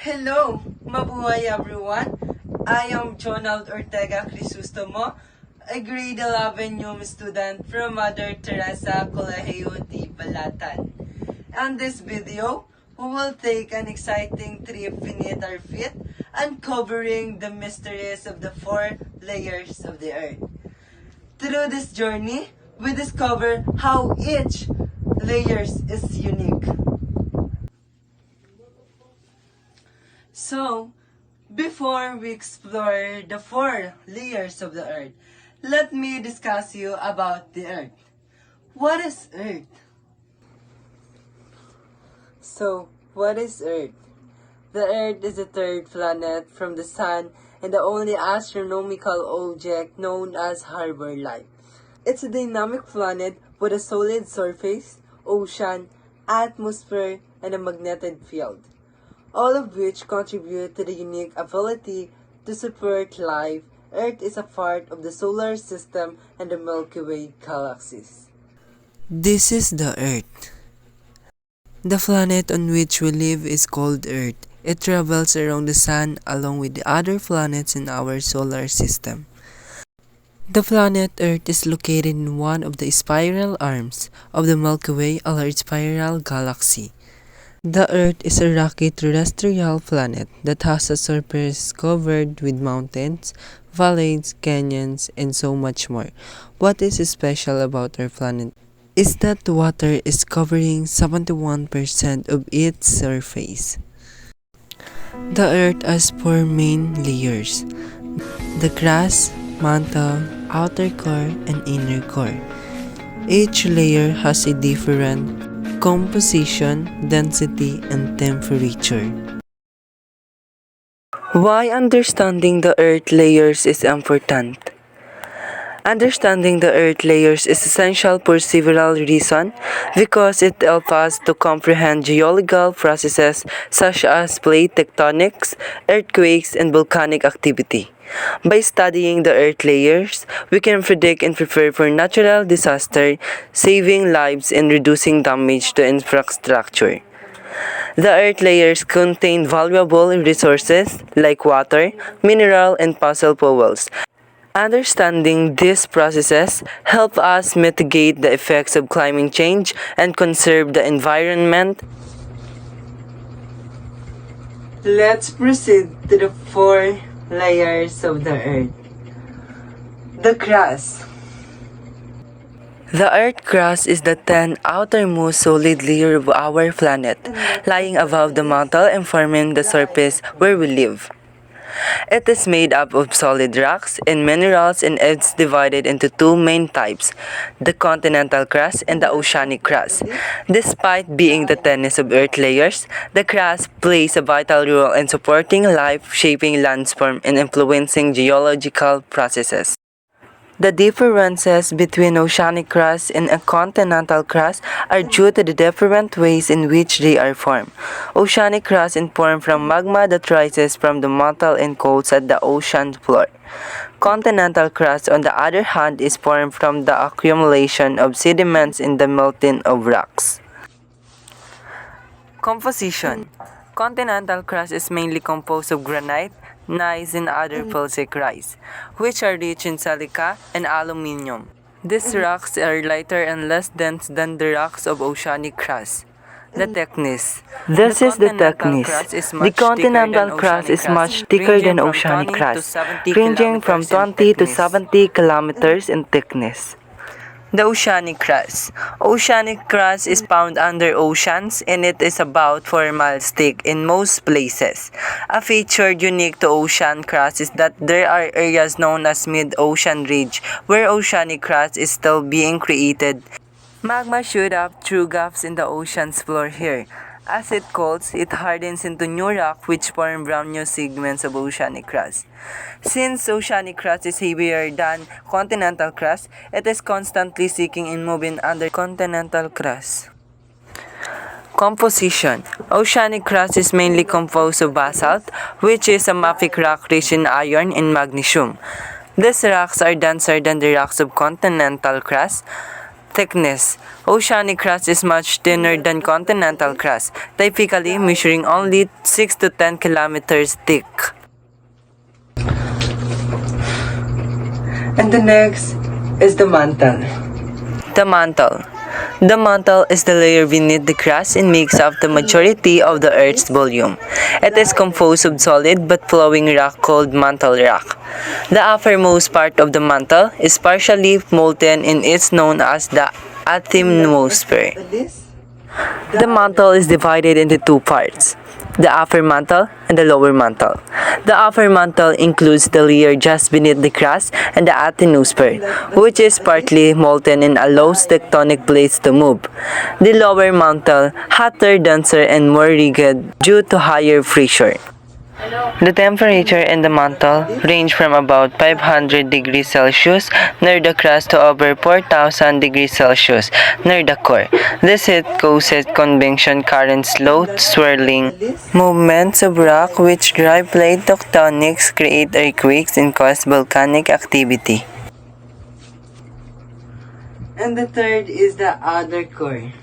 Hello! Mabuhay everyone! I am Jonald Ortega Crisostomo, a grade 11 UM student from Mother Teresa Colegio de Balatan. In this video, we will take an exciting trip beneath our feet, uncovering the mysteries of the 4 layers of the earth. Through this journey, we discover how each layers is unique. So, before we explore the 4 layers of the earth, let me discuss you about the earth. What is earth? So, what is earth? The earth is the third planet from the sun and the only astronomical object known as harbor light. It's a dynamic planet with a solid surface, ocean, atmosphere, and a magnetic field, all of which contribute to the unique ability to support life. Earth is a part of the solar system and the Milky Way galaxies. This is the Earth. The planet on which we live is called Earth. It travels around the Sun along with the other planets in our solar system. The planet Earth is located in one of the spiral arms of the Milky Way, a large spiral galaxy. The Earth is a rocky terrestrial planet that has a surface covered with mountains, valleys, canyons, and so much more. What is special about our planet is that water is covering 71% of its surface. The Earth has 4 main layers: the crust, mantle, outer core, and inner core. Each layer has a different composition, density, and temperature. Why understanding the Earth layers is important? Understanding the Earth layers is essential for several reasons because it helps us to comprehend geological processes such as plate tectonics, earthquakes, and volcanic activity. By studying the Earth layers, we can predict and prepare for natural disaster, saving lives and reducing damage to infrastructure. The Earth layers contain valuable resources like water, mineral, and fossil fuels. Understanding these processes help us mitigate the effects of climate change and conserve the environment. Let's proceed to the 4 layers of the earth. The crust. The Earth crust is the 10th outermost solid layer of our planet, lying above the mantle and forming the surface where we live. It is made up of solid rocks and minerals, and it's divided into 2 main types, the continental crust and the oceanic crust. Despite being the thinnest of Earth layers, the crust plays a vital role in supporting life, shaping landscape, and influencing geological processes. The differences between oceanic crust and a continental crust are due to the different ways in which they are formed. Oceanic crust is formed from magma that rises from the mantle and cools at the ocean floor. Continental crust, on the other hand, is formed from the accumulation of sediments in the melting of rocks. Composition. Continental crust is mainly composed of granite, gneiss, and other felsic rocks, which are rich in silica and aluminium. These rocks are lighter and less dense than the rocks of oceanic crust. The thickness. This is the thickness. The continental crust is much thicker than oceanic crust, ranging from 20 to 70 kilometers in thickness. The oceanic crust. Oceanic crust is found under oceans and it is about 4 miles thick in most places. A feature unique to ocean crust is that there are areas known as mid-ocean ridge where oceanic crust is still being created. Magma shoots up through gaps in the ocean's floor here. As it cools, it hardens into new rock which form brand new segments of oceanic crust. Since oceanic crust is heavier than continental crust, it is constantly sinking and moving under continental crust. Composition. Oceanic crust is mainly composed of basalt, which is a mafic rock rich in iron and magnesium. These rocks are denser than the rocks of continental crust. Thickness. Oceanic crust is much thinner than continental crust, typically measuring only 6 to 10 kilometers thick. And the next is the mantle. The mantle. The mantle is the layer beneath the crust and makes up the majority of the Earth's volume. It is composed of solid but flowing rock called mantle rock. The uppermost part of the mantle is partially molten and is known as the atmosphere. The mantle is divided into two parts, the upper mantle and the lower mantle. The upper mantle includes the layer just beneath the crust and the atmosphere, which is partly molten and allows tectonic plates to move. The lower mantle, hotter, denser, and more rigid due to higher pressure. The temperature in the mantle range from about 500 degrees Celsius near the crust to over 4,000 degrees Celsius near the core. This heat causes convection currents, slow swirling movements of rock which drive plate tectonics, create earthquakes, and cause volcanic activity. And the third is the outer core.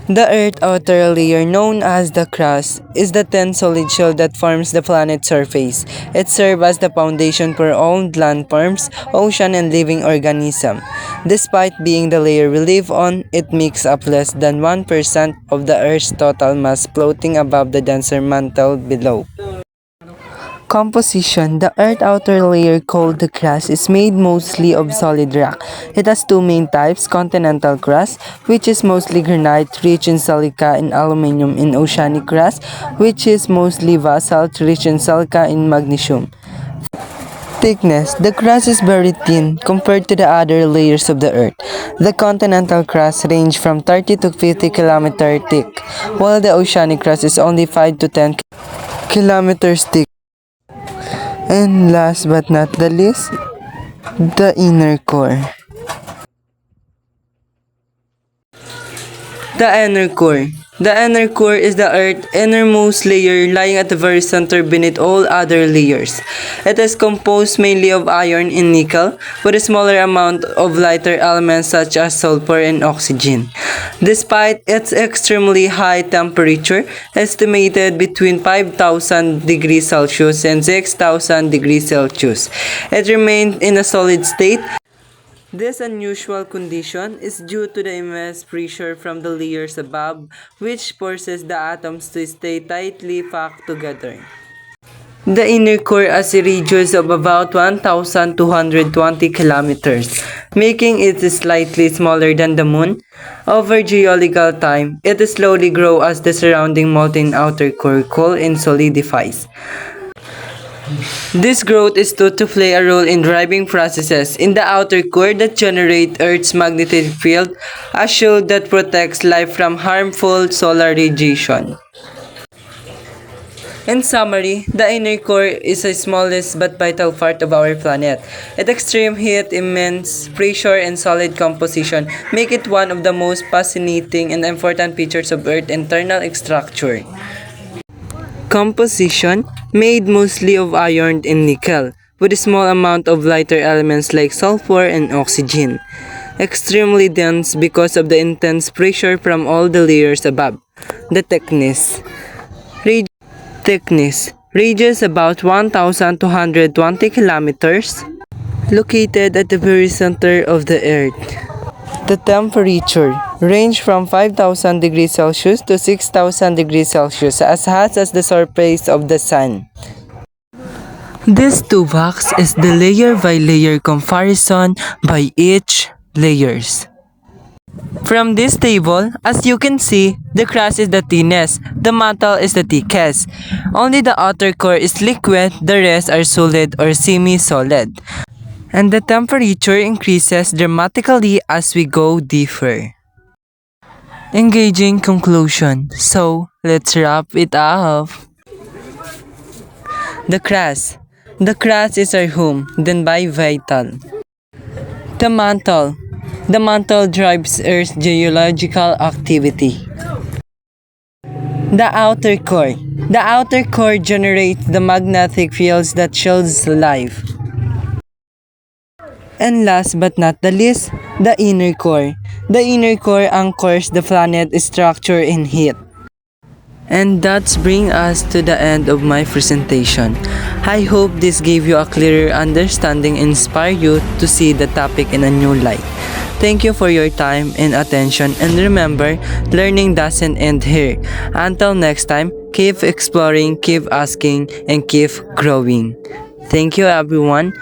The Earth's outer layer, known as the crust, is the thin solid shell that forms the planet's surface. It serves as the foundation for all landforms, ocean, and living organisms. Despite being the layer we live on, it makes up less than 1% of the Earth's total mass, floating above the denser mantle below. Composition. The Earth's outer layer, called the crust, is made mostly of solid rock. It has two main types: continental crust, which is mostly granite, rich in silica and aluminum, and oceanic crust, which is mostly basalt, rich in silica and magnesium. Thickness. The crust is very thin compared to the other layers of the Earth. The continental crust range from 30 to 50 kilometers thick, while the oceanic crust is only 5 to 10 kilometers thick. And last but not the least, the inner core. The inner core. The inner core is the Earth's innermost layer, lying at the very center beneath all other layers. It is composed mainly of iron and nickel, with a smaller amount of lighter elements such as sulfur and oxygen. Despite its extremely high temperature, estimated between 5,000 degrees Celsius and 6,000 degrees Celsius, it remained in a solid state. This unusual condition is due to the immense pressure from the layers above, which forces the atoms to stay tightly packed together. The inner core has a radius of about 1,220 kilometers, making it slightly smaller than the Moon. Over geological time, it slowly grows as the surrounding molten outer core cools and solidifies. This growth is thought to play a role in driving processes in the outer core that generate Earth's magnetic field, a shield that protects life from harmful solar radiation. In summary, the inner core is the smallest but vital part of our planet. Its extreme heat, immense pressure, and solid composition make it one of the most fascinating and important features of Earth's internal structure. Composition, made mostly of iron and nickel, with a small amount of lighter elements like sulfur and oxygen. Extremely dense because of the intense pressure from all the layers above. The thickness. Thickness. Radius about 1,220 kilometers. Located at the very center of the Earth. The temperature range from 5,000 degrees Celsius to 6,000 degrees Celsius, as hot as the surface of the sun. This toolbox is the layer-by-layer comparison by each layers. From this table, as you can see, the crust is the thinnest, the mantle is the thickest. Only the outer core is liquid, the rest are solid or semi-solid. And the temperature increases dramatically as we go deeper. Engaging conclusion. So, let's wrap it up. The crust. The crust is our home, then by vital. The mantle. The mantle drives Earth's geological activity. The outer core. The outer core generates the magnetic fields that shields life. And last but not the least, the inner core. The inner core anchors the planet's structure in heat. And that's bring us to the end of my presentation. I hope this gave you a clearer understanding and inspire you to see the topic in a new light. Thank you for your time and attention, and remember, learning doesn't end here. Until next time, keep exploring, keep asking, and keep growing. Thank you everyone.